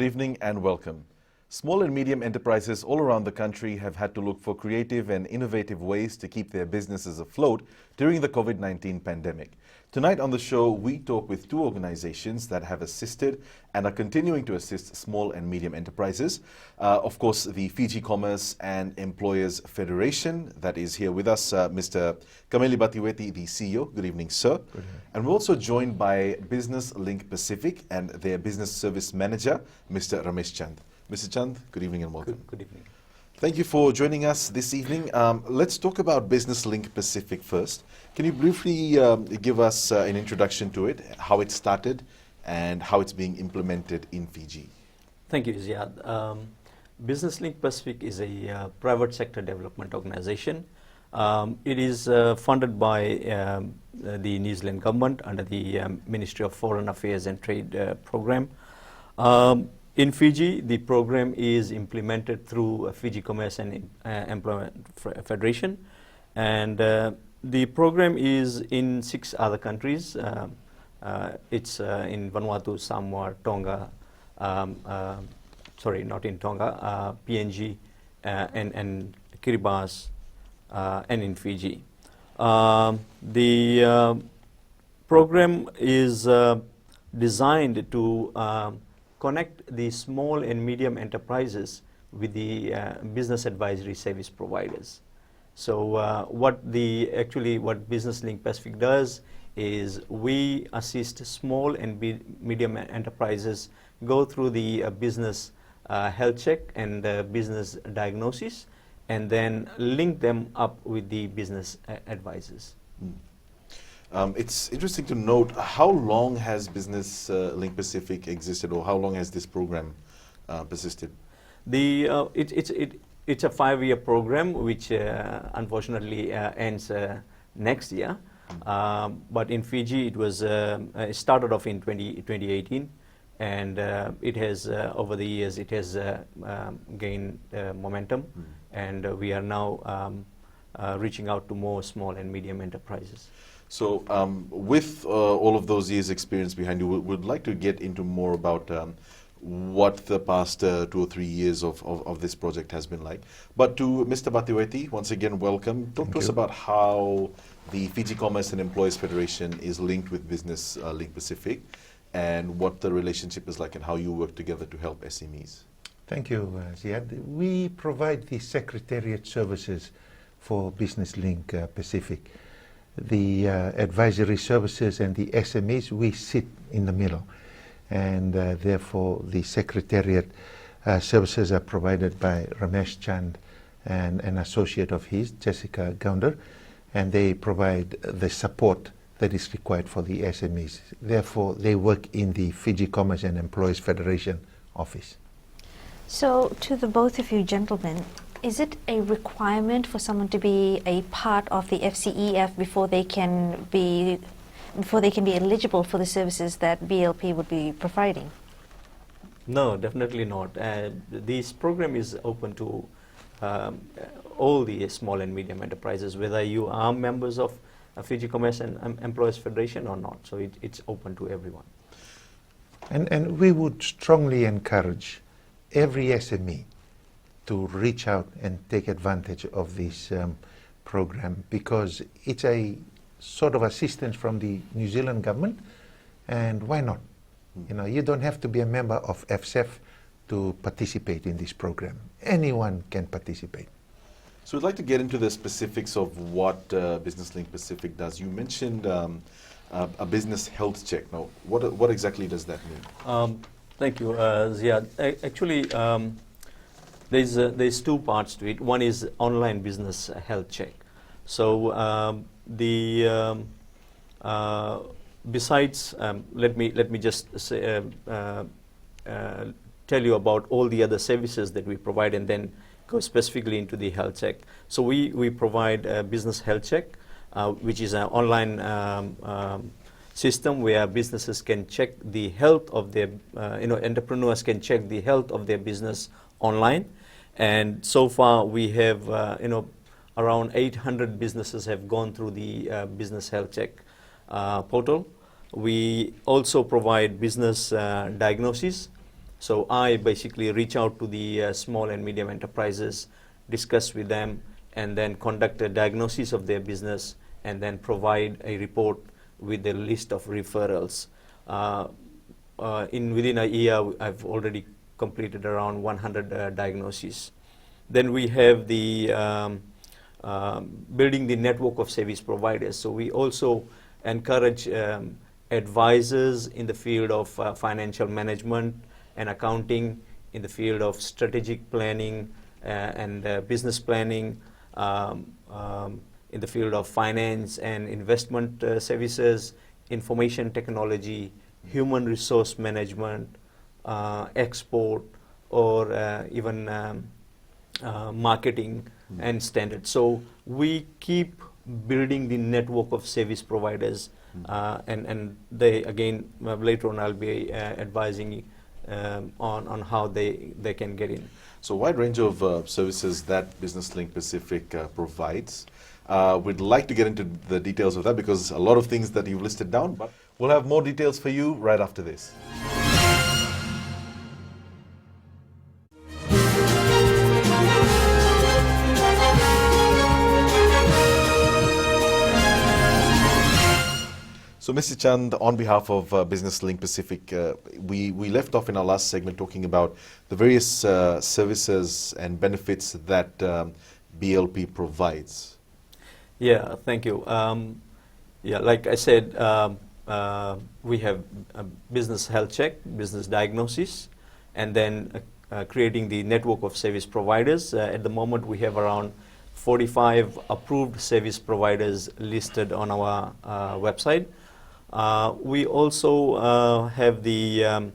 evening and welcome. Small and medium enterprises all around the country have had to look for creative and innovative ways to keep their businesses afloat during the COVID-19 pandemic. Tonight on the show, we talk with two organizations that have assisted and are continuing to assist small and medium enterprises. Of course, the Fiji Commerce and Employers Federation that is here with us, Mr. Kameli Batiweti, the CEO. Good evening, sir. Good evening. And we're also joined by Business Link Pacific and their Business Service Manager, Mr. Ramesh Chand. Mr. Chand, good evening and welcome. Good evening. Thank you for joining us this evening. Let's talk about Business Link Pacific first. Can you briefly give us an introduction to it, how it started and how it's being implemented in Fiji? Thank you, Ziad. Business Link Pacific is a private sector development organization. It is funded by the New Zealand government under the Ministry of Foreign Affairs and Trade program. In Fiji, the program is implemented through Fiji Commerce and Employment Federation, and the program is in 6 other countries. It's in Vanuatu, Samoa, Tonga, sorry, not in Tonga, PNG, and Kiribati, and in Fiji. The program is designed to connect the small and medium enterprises with the business advisory service providers. So what Business Link Pacific does is we assist small and medium enterprises go through the business health check and business diagnosis, and then link them up with the business advisors. It's interesting to note, how long has Business Link Pacific existed, or how long has this program persisted? It's a 5-year program which unfortunately ends next year. But in Fiji it was it started off in 2018, and it has over the years it has gained momentum, and we are now reaching out to more small and medium enterprises. So with all of those years experience behind you, we'd like to get into more about what the past 2 or 3 years of this project has been like. But to Mr. Batiweti, once again, welcome. Talk to us about how the Fiji Commerce and Employers Federation is linked with Business Link Pacific, and what the relationship is like and how you work together to help SMEs. Thank you, Ziad. We provide the secretariat services for Business Link Pacific. The advisory services and the SMEs, we sit in the middle, and therefore the secretariat services are provided by Ramesh Chand and an associate of his, Jessica Gounder, and they provide the support that is required for the SMEs. Therefore, they work in the Fiji Commerce and Employers Federation office. So, to the both of you gentlemen, is it a requirement for someone to be a part of the FCEF before they can be eligible for the services that BLP would be providing? No, definitely not. This program is open to all the small and medium enterprises, whether you are members of Fiji Commerce and Employers Federation or not. So it's open to everyone. And we would strongly encourage every SME to reach out and take advantage of this program, because it's a sort of assistance from the New Zealand government, and why not? You know, you don't have to be a member of FCEF to participate in this program. Anyone can participate. So we'd like to get into the specifics of what Business Link Pacific does. You mentioned a business health check. Now, what exactly does that mean? Thank you, Ziad. Actually, there's 2 parts to it. One is online business health check. So besides, let me just say, tell you about all the other services that we provide, and then go specifically into the health check. So we provide a business health check, which is an online system where businesses can check the health of their, entrepreneurs can check the health of their business online. And so far we have, around 800 businesses have gone through the business health check portal. We also provide business diagnosis, So I basically reach out to the small and medium enterprises, discuss with them, and then conduct a diagnosis of their business, and then provide a report with a list of referrals. Within a year, I've already completed around 100 diagnoses. Then we have the building the network of service providers. So we also encourage advisors in the field of financial management and accounting, in the field of strategic planning and business planning, in the field of finance and investment services, information technology, human resource management, export, or even marketing and standards. So we keep building the network of service providers, and they, again, later on I'll be advising on how they can get in. So a wide range of services that Business Link Pacific provides. We'd like to get into the details of that because a lot of things that you've listed down, but we'll have more details for you right after this. So, Mr. Chand, on behalf of Business Link Pacific, we left off in our last segment talking about the various services and benefits that BLP provides. Yeah, thank you. Yeah, like I said, we have a business health check, business diagnosis, and then creating the network of service providers. At the moment, we have around 45 approved service providers listed on our website. We also have the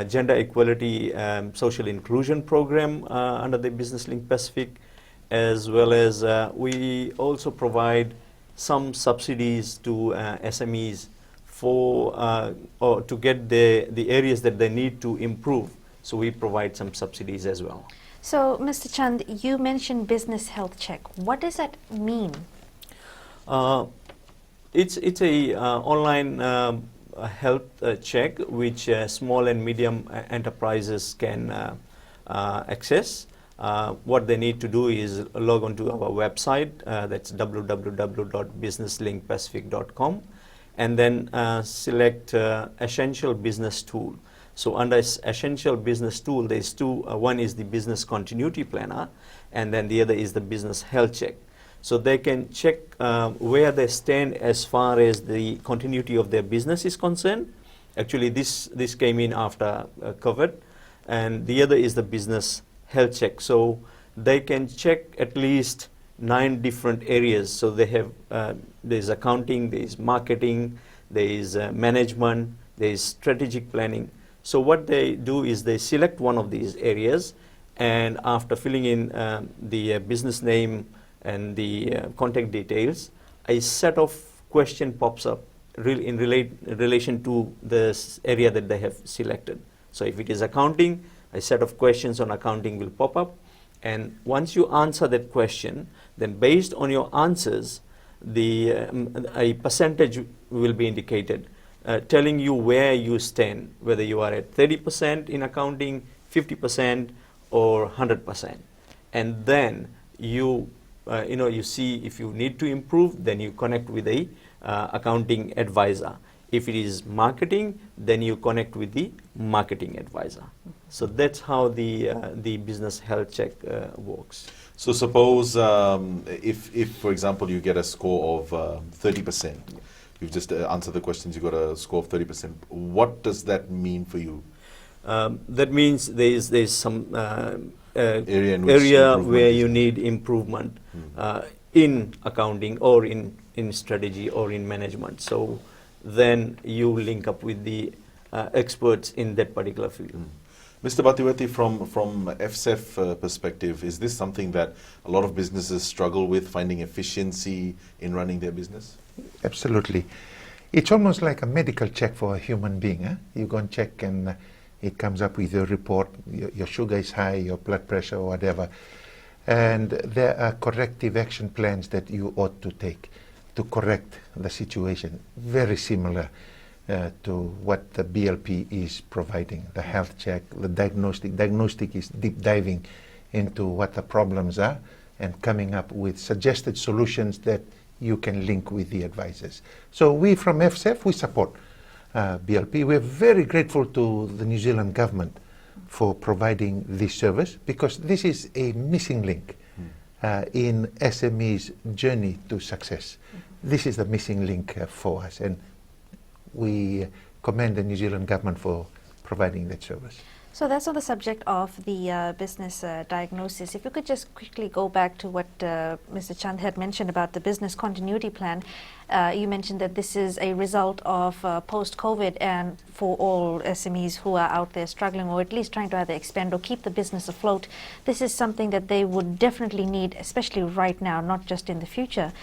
Gender Equality Social Inclusion Program under the Business Link Pacific, as well as we also provide some subsidies to SMEs for or to get the areas that they need to improve. So we provide some subsidies as well. So, Mr. Chand, you mentioned business health check. What does that mean? It's a online health check which small and medium enterprises can access. What they need to do is log on to our website, that's www.businesslinkpacific.com, and then select Essential Business Tool. So under Essential Business Tool, there's two. One is the Business Continuity Planner, and then the other is the Business Health Check. So they can check where they stand as far as the continuity of their business is concerned. Actually, this came in after COVID. And the other is the Business Health Check. So they can check at least 9 different areas. So they have, there's accounting, there's marketing, there's management, there's strategic planning. So what they do is they select one of these areas, and after filling in the business name and the contact details, a set of question pops up in relation to this area that they have selected. So if it is accounting, a set of questions on accounting will pop up, and once you answer that question, then based on your answers, a percentage will be indicated, telling you where you stand, whether you are at 30% in accounting, 50%, or 100%. And then you see if you need to improve, then you connect with a accounting advisor. If it is marketing, then you connect with the marketing advisor. So that's how the business health check works. So suppose if, for example, you get a score of 30%, you've just answered the questions, you got a score of 30%. What does that mean for you? That means there's some area where you need improvement in accounting or in strategy or in management. So then you link up with the experts in that particular field. Mr. Bhatiwati, from FSEF perspective, is this something that a lot of businesses struggle with, finding efficiency in running their business? Absolutely. It's almost like a medical check for a human being. Eh? You go and check and it comes up with your report, your sugar is high, your blood pressure or whatever. And there are corrective action plans that you ought to take to correct the situation. Very similar to what the BLP is providing, the health check, the diagnostic. Diagnostic is deep diving into what the problems are and coming up with suggested solutions that you can link with the advisors. So we from FSEF, we support BLP. We're very grateful to the New Zealand government for providing this service, because this is a missing link in SME's journey to success. This is the missing link for us, and we commend the New Zealand government for providing that service. So that's on the subject of the business diagnosis. If you could just quickly go back to what Mr. Chand had mentioned about the business continuity plan. You mentioned that this is a result of post-COVID, and for all SMEs who are out there struggling, or at least trying to either expand or keep the business afloat, this is something that they would definitely need, especially right now, not just in the future.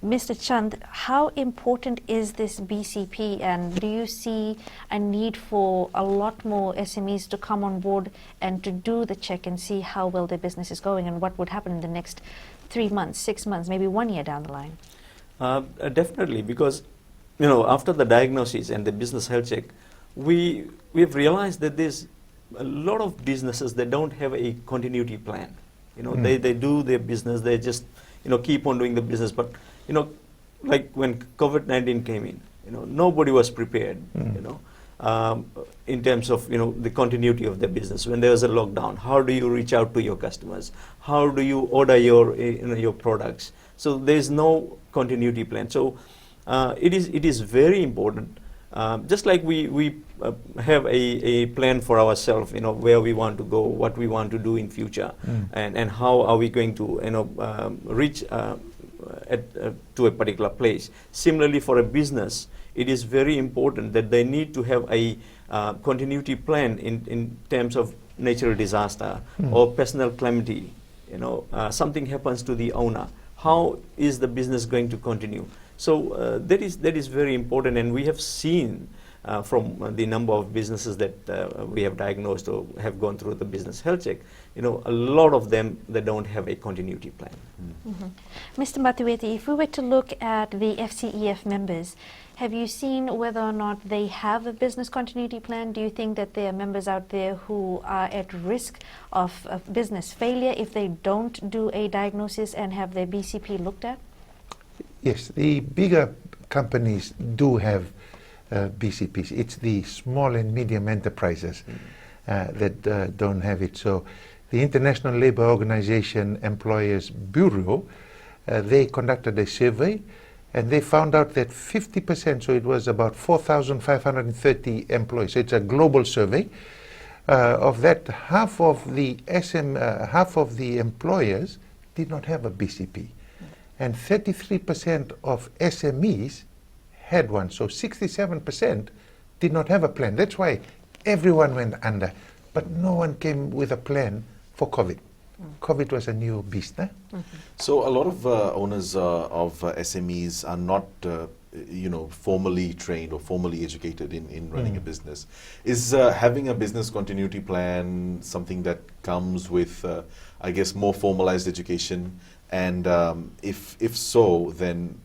Mr. Chand, how important is this BCP, and do you see a need for a lot more SMEs to come on board and to do the check and see how well their business is going and what would happen in the next 3 months, 6 months, maybe 1 year down the line? Definitely, because after the diagnosis and the business health check, we've realized that there's a lot of businesses that don't have a continuity plan. They do their business, they just keep on doing the business, but like when COVID-19 came in, nobody was prepared, in terms of, the continuity of the business. When there was a lockdown, how do you reach out to your customers? How do you order your products? So there's no continuity plan. So it is very important. Just like we have a plan for ourselves, where we want to go, what we want to do in future, and how are we going to, reach to a particular place. Similarly, for a business, it is very important that they need to have a continuity plan in terms of natural disaster or personal calamity. Something happens to the owner. How is the business going to continue? So that is very important, and we have seen from the number of businesses that we have diagnosed or have gone through the business health check, a lot of them, they don't have a continuity plan. Mr. Matueti, if we were to look at the FCEF members, have you seen whether or not they have a business continuity plan? Do you think that there are members out there who are at risk of business failure if they don't do a diagnosis and have their BCP looked at? Yes, the bigger companies do have BCPs. It's the small and medium enterprises that don't have it. So the International Labour Organization Employers Bureau, they conducted a survey, and they found out that 50%, so it was about 4,530 employees, so it's a global survey, of that half of the employers did not have a BCP, and 33% of SMEs had one, so 67% did not have a plan. That's why everyone went under, but no one came with a plan for COVID. COVID was a new beast. So a lot of owners of SMEs are not, formally trained or formally educated in running a business. Is having a business continuity plan something that comes with, I guess, more formalized education? And if so, then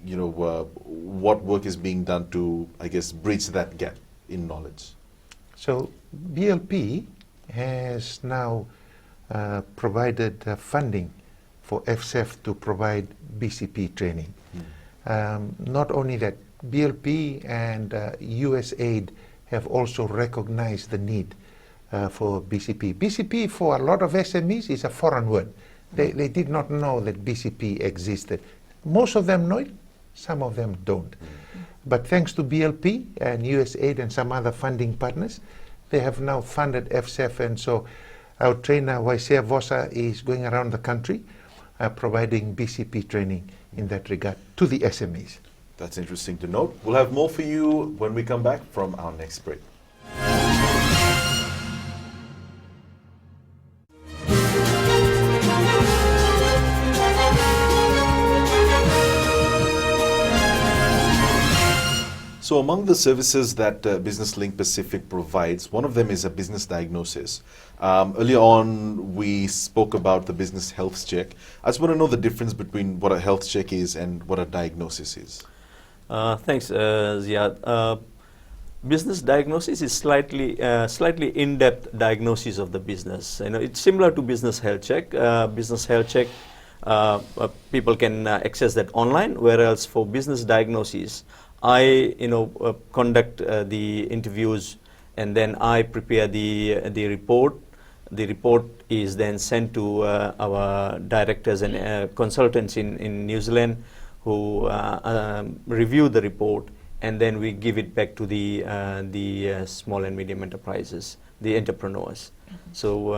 what work is being done to, I guess, bridge that gap in knowledge? So BLP has now provided funding for FSEF to provide BCP training. Not only that, BLP and USAID have also recognized the need for BCP. BCP for a lot of SMEs is a foreign word. They did not know that BCP existed. Most of them know it, some of them don't. But thanks to BLP and USAID and some other funding partners, they have now funded FSEF, and so our trainer, Waisea Vosa, is going around the country providing BCP training in that regard to the SMEs. That's interesting to note. We'll have more for you when we come back from our next break. So among the services that Business Link Pacific provides, one of them is a business diagnosis. Earlier on, we spoke about the business health check. I just want to know the difference between what a health check is and what a diagnosis is. Thanks, Ziad. Business diagnosis is slightly in-depth diagnosis of the business. It's similar to business health check. Business health check, people can access that online, whereas for business diagnosis, I conduct the interviews, and then I prepare the report. The report is then sent to our directors and consultants in New Zealand, who review the report, and then we give it back to the small and medium enterprises, the entrepreneurs. So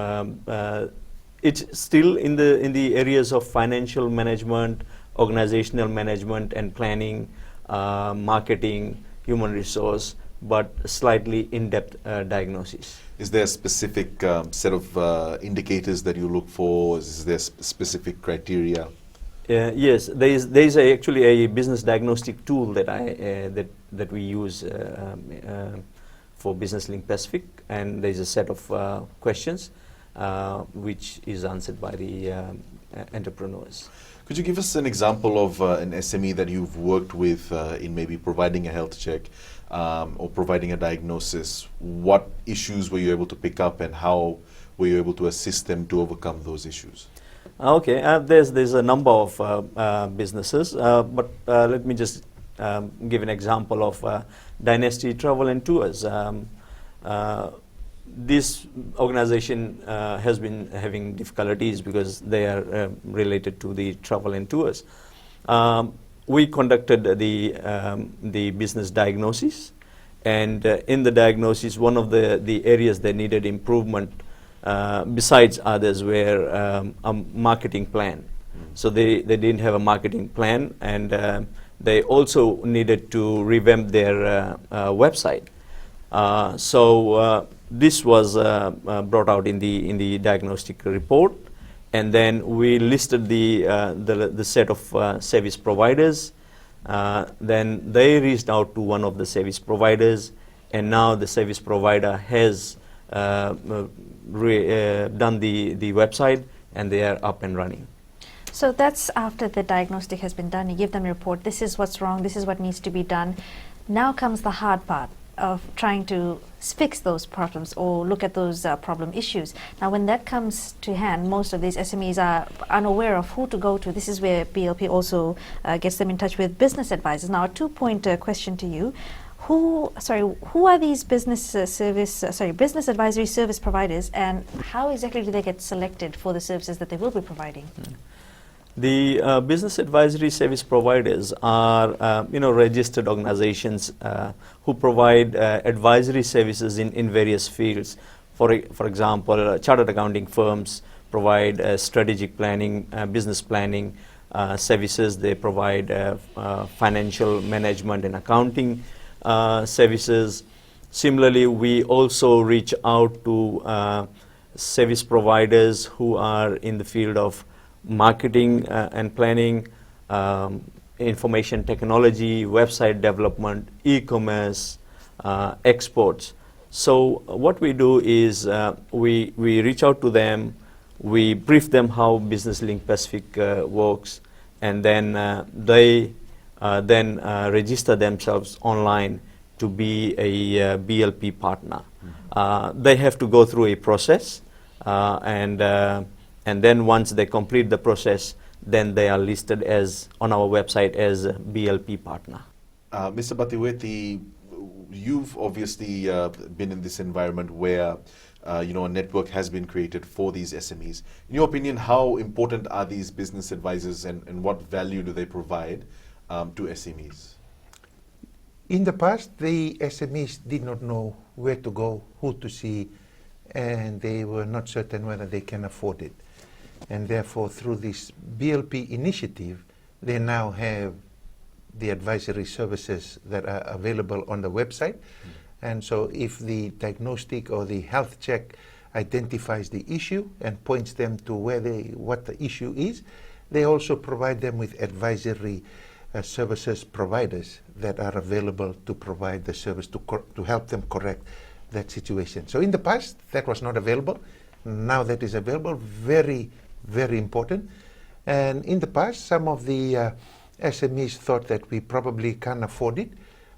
it's still in the areas of financial management, organizational management and planning, marketing, human resource, but slightly in-depth diagnosis. Is there a specific set of indicators that you look for? Is there specific criteria? Yes, there is actually a business diagnostic tool that that we use for Business Link Pacific, and there is a set of questions which is answered by the entrepreneurs. Could you give us an example of an SME that you've worked with in maybe providing a health check or providing a diagnosis? What issues were you able to pick up, and how were you able to assist them to overcome those issues? Okay, there's a number of businesses, but let me just give an example of Dynasty Travel and Tours. This organization has been having difficulties because they are related to the travel and tours. We conducted the business diagnosis, and in the diagnosis, one of the areas that needed improvement, besides others, were a marketing plan. So they didn't have a marketing plan, and they also needed to revamp their website. So this was brought out in the diagnostic report, and then we listed the set of service providers. Then they reached out to one of the service providers, and now the service provider has done the website, and they are up and running. So that's after the diagnostic has been done. You give them a report. This is what's wrong. This is what needs to be done. Now comes the hard part of trying to fix those problems or look at those problem issues. Now, when that comes to hand, most of these SMEs are unaware of who to go to. This is where BLP also gets them in touch with business advisors. Now, a two-point question to you. Who are these business advisory service providers, and how exactly do they get selected for the services that they will be providing? The business advisory service providers are registered organizations who provide advisory services in various fields. For example, chartered accounting firms provide strategic planning, business planning services. They provide financial management and accounting services. Similarly, we also reach out to service providers who are in the field of marketing and planning, information technology, website development, e-commerce, exports. So what we do is we reach out to them, we brief them how Business Link Pacific works, and then they register themselves online to be a BLP partner. They have to go through a process, and then once they complete the process, then they are listed on our website as a BLP partner. Mr. Batiweti, you've obviously been in this environment where a network has been created for these SMEs. In your opinion, how important are these business advisors, and what value do they provide to SMEs? In the past, the SMEs did not know where to go, who to see, and they were not certain whether they can afford it. And therefore, through this BLP initiative, they now have the advisory services that are available on the website. And so if the diagnostic or the health check identifies the issue and points them to what the issue is, they also provide them with advisory services providers that are available to provide the service to help them correct that situation. So in the past, that was not available. Now that is available, very, very important. And in the past, some of the SMEs thought that we probably can't afford it,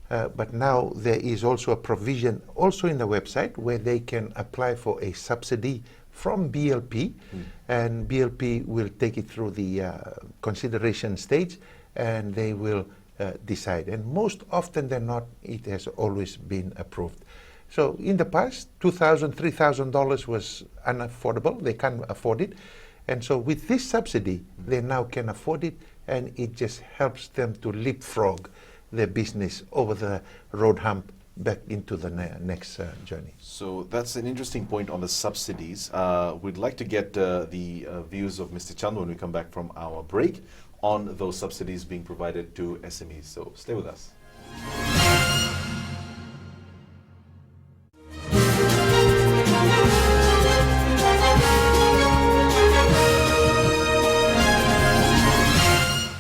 but now there is also a provision also in the website where they can apply for a subsidy from BLP, and BLP will take it through the consideration stage, and they will decide. And most often than not, it has always been approved. So in the past, $2,000, $3,000 was unaffordable. They can't afford it. And so with this subsidy, they now can afford it, and it just helps them to leapfrog their business over the road hump back into the next journey. So that's an interesting point on the subsidies. We'd like to get the views of Mr. Chand when we come back from our break on those subsidies being provided to SMEs. So stay with us.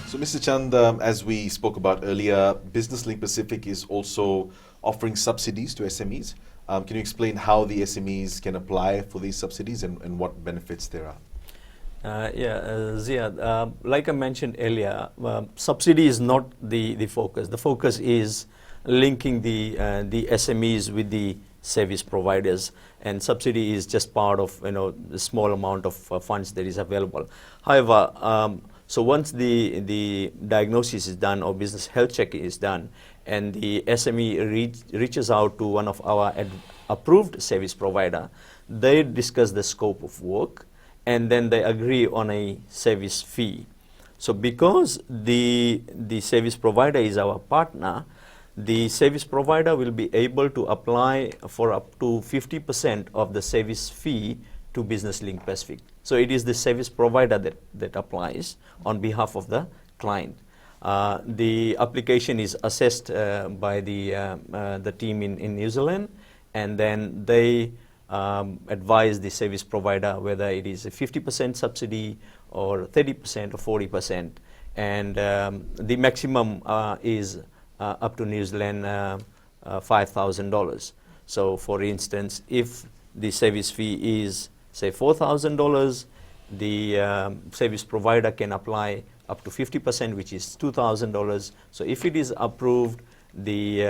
So Mr. Chand, as we spoke about earlier, Business Link Pacific is also offering subsidies to SMEs. Can you explain how the SMEs can apply for these subsidies and what benefits there are? Ziad, like I mentioned earlier, subsidy is not the focus. The focus is linking the SMEs with the service providers, and subsidy is just part of the small amount of funds that is available. However, so once the diagnosis is done or business health check is done, and the SME reaches out to one of our approved service provider, they discuss the scope of work, and then they agree on a service fee. So because the service provider is our partner, the service provider will be able to apply for up to 50% of the service fee to Business Link Pacific. So it is the service provider that applies on behalf of the client. The application is assessed by the team in New Zealand, and then they advise the service provider whether it is a 50% subsidy or 30% or 40%, and the maximum is up to New Zealand $5,000. So for instance, if the service fee is say $4,000, the service provider can apply up to 50%, which is $2,000. So if it is approved, the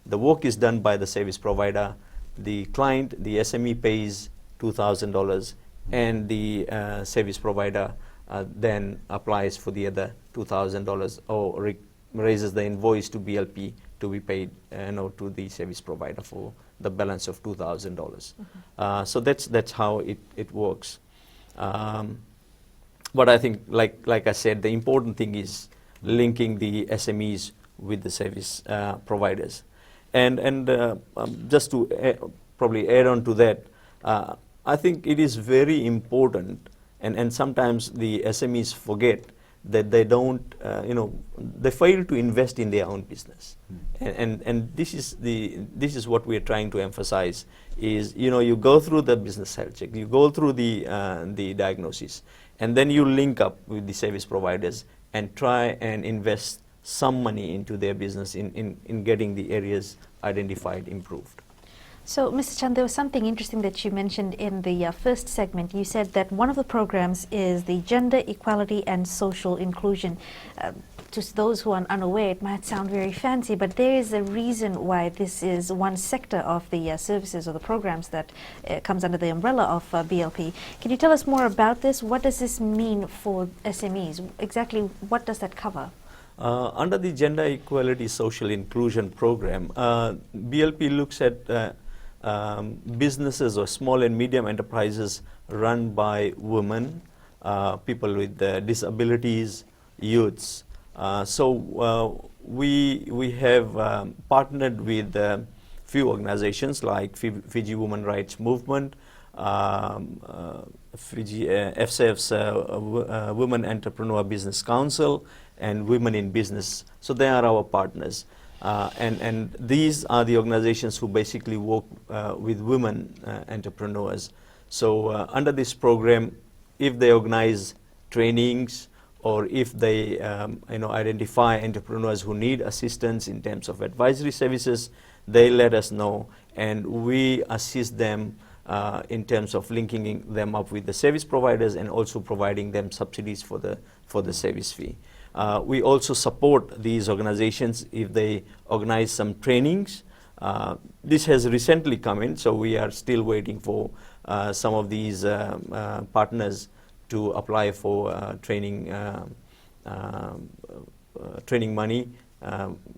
work is done by the service provider, the client, the SME pays $2,000, and the service provider then applies for the other $2,000 or raises the invoice to BLP to be paid to the service provider for the balance of $2,000. So that's how it works. But I think, like I said, the important thing is linking the SMEs with the service providers. And just to probably add on to that, I think it is very important, and sometimes the SMEs forget that they don't, they fail to invest in their own business. And this is what we are trying to emphasize is, you go through the business health check, you go through the diagnosis, and then you link up with the service providers and try and invest some money into their business in getting the areas identified improved. So, Mr. Chand, there was something interesting that you mentioned in the first segment. You said that one of the programs is the Gender Equality and Social Inclusion. To those who are unaware, it might sound very fancy, but there is a reason why this is one sector of the services or the programs that comes under the umbrella of BLP. Can you tell us more about this? What does this mean for SMEs? Exactly what does that cover? Under the Gender Equality Social Inclusion program, BLP looks at businesses or small and medium enterprises run by women, people with disabilities, youths. So we have partnered with few organizations like Fiji Women Rights Movement, Fiji FSAF's Women Entrepreneur Business Council, and Women in Business. So they are our partners. And these are the organizations who basically work with women entrepreneurs. So under this program, if they organize trainings or if they identify entrepreneurs who need assistance in terms of advisory services, they let us know, and we assist them in terms of linking them up with the service providers and also providing them subsidies for the service fee. We also support these organizations if they organize some trainings. This has recently come in, so we are still waiting for some of these partners to apply for training money,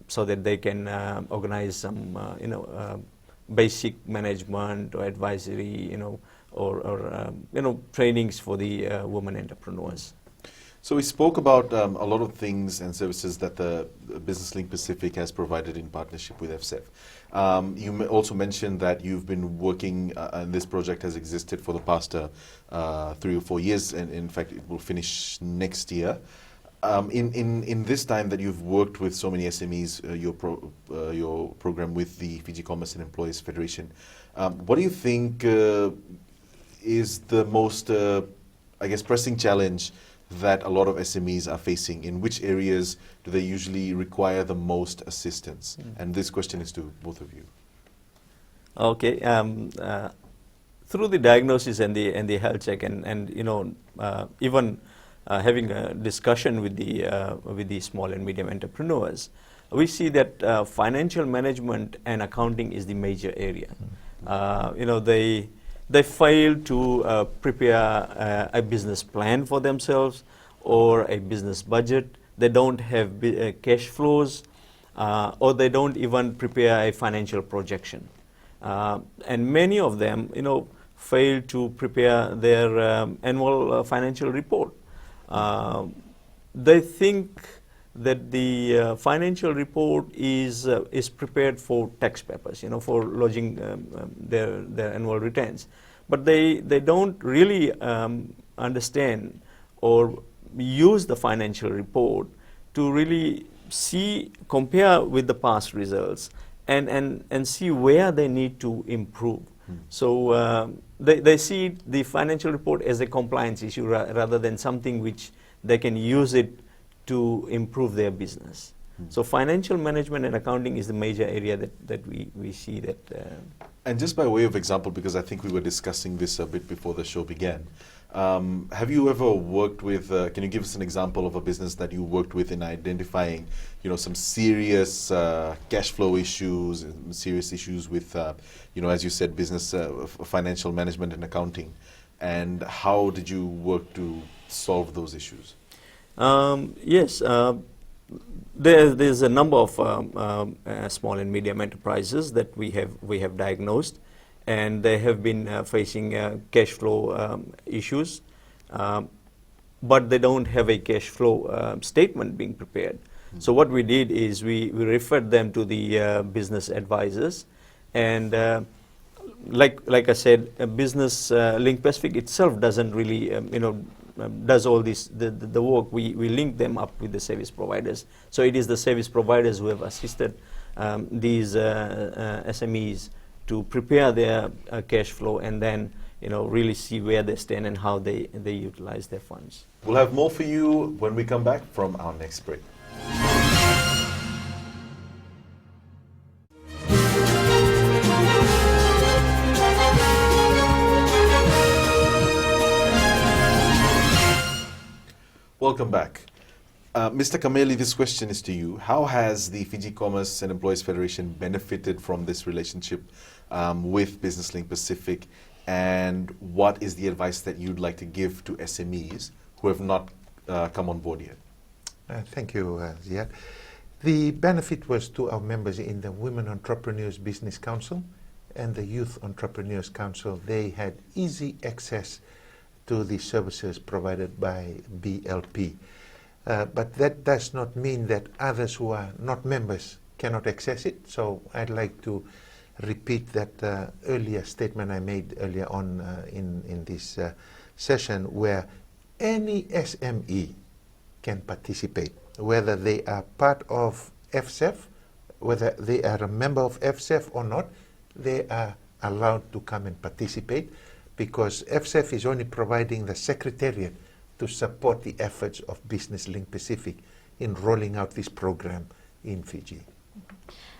so that they can organize some basic management or advisory, or trainings for the women entrepreneurs. So we spoke about a lot of things and services that the Business Link Pacific has provided in partnership with FCEF. You also mentioned that you've been working, and this project has existed for the past 3 or 4 years, and in fact it will finish next year. In this time that you've worked with so many SMEs, your program with the Fiji Commerce and Employees Federation, what do you think is the most, pressing challenge that a lot of SMEs are facing? In which areas do they usually require the most assistance? And this question is to both of you. Okay. Through the diagnosis and the health check, and even having a discussion with the small and medium entrepreneurs, we see that financial management and accounting is the major area. They fail to prepare a business plan for themselves or a business budget. They don't have cash flows, or they don't even prepare a financial projection. And many of them, fail to prepare their annual financial report. They think that the financial report is prepared for tax purpose, for lodging their annual returns. But they don't really understand or use the financial report to really compare with the past results and see where they need to improve. So they see the financial report as a compliance issue rather than something which they can use it to improve their business. So financial management and accounting is the major area that we see that. And just by way of example, because I think we were discussing this a bit before the show began, have you ever worked with, can you give us an example of a business that you worked with in identifying, some serious cash flow issues, and serious issues with, as you said, business, financial management and accounting, and how did you work to solve those issues? Yes, there's a number of small and medium enterprises that we have diagnosed, and they have been facing cash flow issues, but they don't have a cash flow statement being prepared. So what we did is we referred them to the business advisors, and like I said, Business Link Pacific itself doesn't really does all this the work. We link them up with the service providers. So it is the service providers who have assisted these SMEs to prepare their cash flow, and then really see where they stand and how they utilize their funds. We'll have more for you when we come back from our next break. Welcome back. Mr. Kameli, this question is to you. How has the Fiji Commerce and Employees Federation benefited from this relationship with Business Link Pacific, and what is the advice that you'd like to give to SMEs who have not come on board yet? Thank you, Ziad. The benefit was to our members in the Women Entrepreneurs Business Council and the Youth Entrepreneurs Council. They had easy access to the services provided by BLP. But that does not mean that others who are not members cannot access it. So I'd like to repeat that earlier statement I made earlier on in this session, where any SME can participate, whether they are part of FCEF, whether they are a member of FCEF or not. They are allowed to come and participate, because FCEF is only providing the secretariat to support the efforts of Business Link Pacific in rolling out this program in Fiji.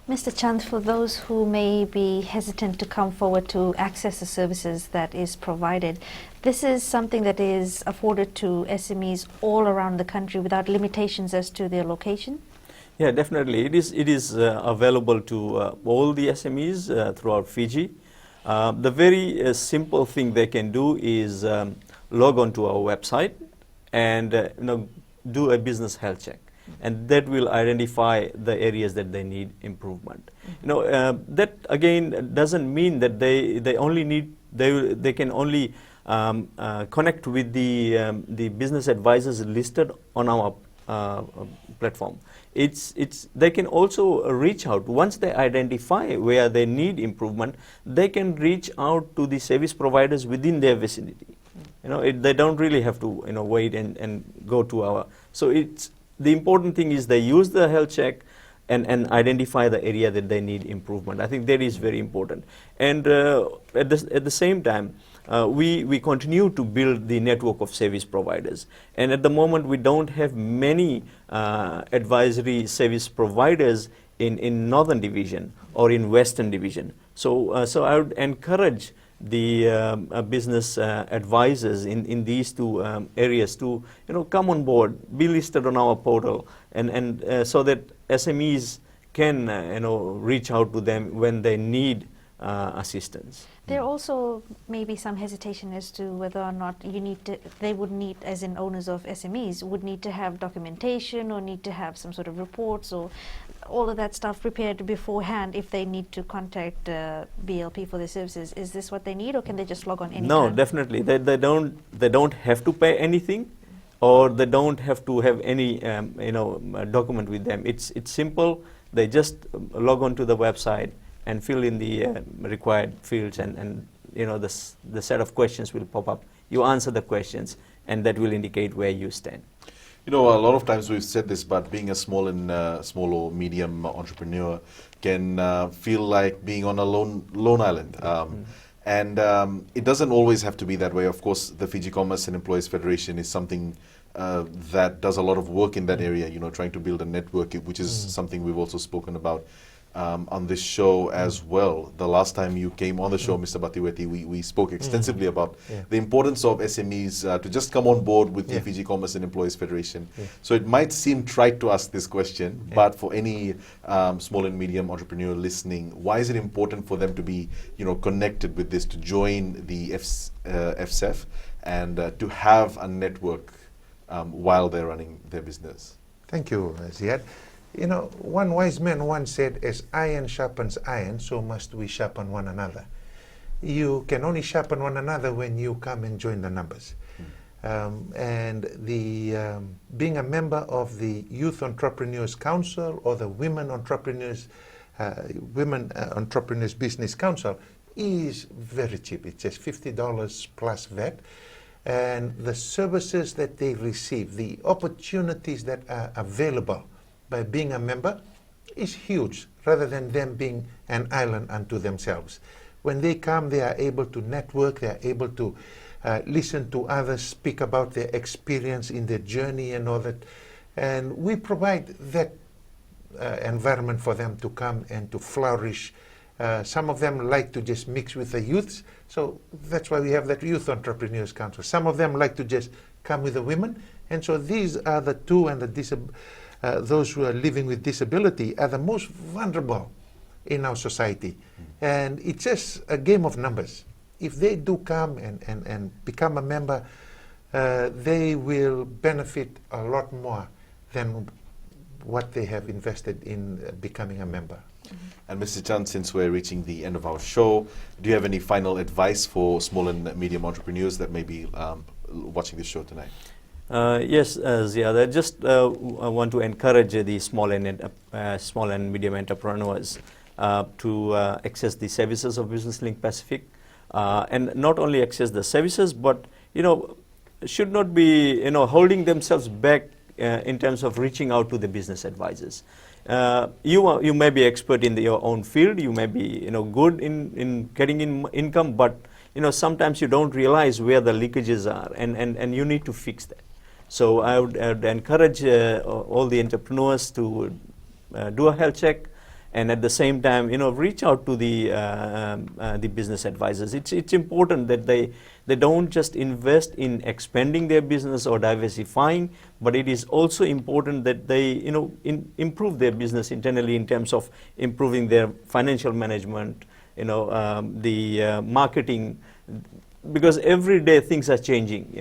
Mr. Chand, for those who may be hesitant to come forward to access the services that is provided, this is something that is afforded to SMEs all around the country without limitations as to their location? Yeah, definitely. It is available to all the SMEs throughout Fiji. The very simple thing they can do is log on to our website and do a business health check, and that will identify the areas that they need improvement. That again doesn't mean that they can only connect with the business advisors listed on our platform. They can also reach out. Once they identify where they need improvement, they can reach out to the service providers within their vicinity. They don't really have to wait and go to our. So the important thing is they use the health check and identify the area that they need improvement. I think that is very important. And at the same time, we continue to build the network of service providers. And at the moment, we don't have many advisory service providers in Northern Division or in Western Division. So I would encourage the business advisors in these two areas to come on board, be listed on our portal, and so that SMEs can reach out to them when they need assistance. There also may be some hesitation as to whether or not they would need, as in owners of SMEs, would need to have documentation or need to have some sort of reports or all of that stuff prepared beforehand if they need to contact BLP for their services. Is this what they need, or can they just log on anytime? No, definitely. They don't have to pay anything, or they don't have to have any document with them. It's simple. They just log on to the website and fill in the required fields, and the set of questions will pop up. You answer the questions, and that will indicate where you stand. A lot of times we've said this, but being a small or medium entrepreneur can feel like being on a lone island. And it doesn't always have to be that way. Of course, the Fiji Commerce and Employees Federation is something that does a lot of work in that area, trying to build a network, which is something we've also spoken about on this show as well. The last time you came on the show, Mr. Batiweti, we spoke extensively about the importance of SMEs to just come on board with the Fiji Commerce and Employees Federation. So it might seem trite to ask this question, but for any small and medium entrepreneur listening, why is it important for them to be connected with this, to join the FSEF and to have a network while they're running their business? Thank you, Ziad. One wise man once said, as iron sharpens iron, so must we sharpen one another. You can only sharpen one another when you come and join the numbers. And being a member of the Youth Entrepreneurs Council or the Women Entrepreneurs Business Council is very cheap. It's just $50 plus VAT. And the services that they receive, the opportunities that are available by being a member is huge, rather than them being an island unto themselves. When they come, they are able to network, they are able to listen to others speak about their experience in their journey and all that. And we provide that environment for them to come and to flourish. Some of them like to just mix with the youths, so that's why we have that Youth Entrepreneurs Council. Some of them like to just come with the women, and so these are the two, and those who are living with disability are the most vulnerable in our society. And it's just a game of numbers. If they do come and become a member, they will benefit a lot more than what they have invested in becoming a member. And Mr. Chand, since we're reaching the end of our show, do you have any final advice for small and medium entrepreneurs that may be watching this show tonight? Yes, Ziad, I just want to encourage the small and medium entrepreneurs to access the services of Business Link Pacific, and not only access the services, but should not be holding themselves back in terms of reaching out to the business advisors. You may be expert in your own field, you may be good in getting in income, but sometimes you don't realize where the leakages are, and you need to fix that. So I would encourage all the entrepreneurs to do a health check, and at the same time, reach out to the business advisors. It's important that they don't just invest in expanding their business or diversifying, but it is also important that they improve their business internally in terms of improving their financial management, the marketing, because every day things are changing.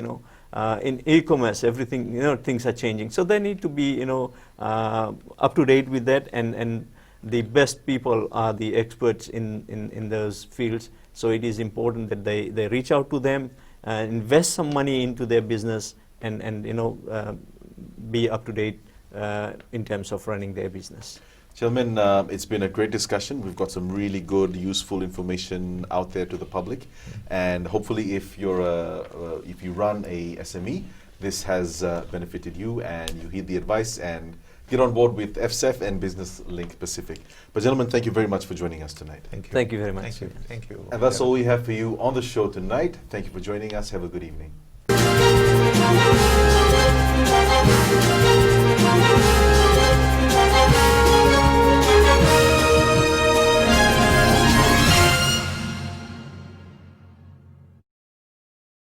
In e-commerce, everything, things are changing. So they need to be, up to date with that, and the best people are the experts in those fields. So it is important that they reach out to them, invest some money into their business, and be up to date in terms of running their business. Gentlemen, it's been a great discussion. We've got some really good, useful information out there to the public, and hopefully, if you run a SME, this has benefited you, and you heed the advice and get on board with FCEF and Business Link Pacific. But gentlemen, thank you very much for joining us tonight. Thank you. Thank you very much. Thank you. Thank you. And that's all we have for you on the show tonight. Thank you for joining us. Have a good evening.